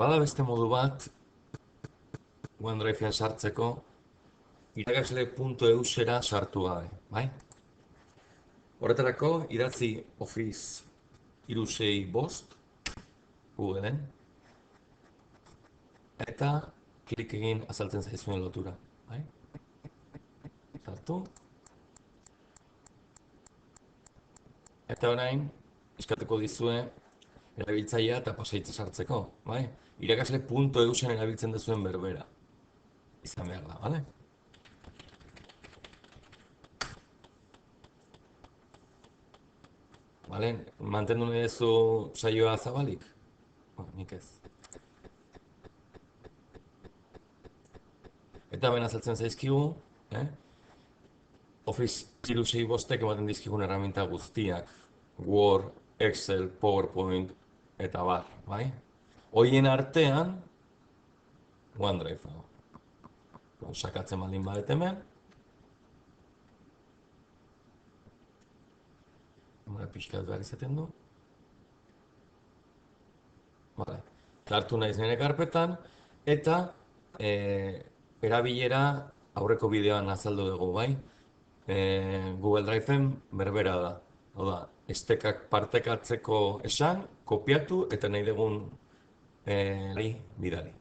bada beste modu bat OneDrive-en sartzeko irakasle.eusera sartu gabe, bai? Horretarako idatzi Office 365 Googleen eta klik egin azaltzen zaizuen lotura, bai? Sartu. Eta orain eskatuko dizue erabiltzailea eta pasahitza sartzeko, bai? Irakasle.eusen erabiltzen duzuen berbera izan behar da, bale? Bale, mantendu nahi duzu saioa zabalik? Nik ez. Eta ben azaltzen zaizkigu, Office 365ek ematen dizkigun erraminta guztiak, Word, Excel, PowerPoint eta bar, bai? Horien artean, OneDrive dago. Sakatzen baldin badet hemen. Pixkat behar izaten du. Sartu naiz nire karpetan, eta erabilera aurreko bideoan azaldu dugu, bai? Google Drive-en berbera da. Hau da, estekak partekatzeko esan, kopiatu eta nahi dugun bidali.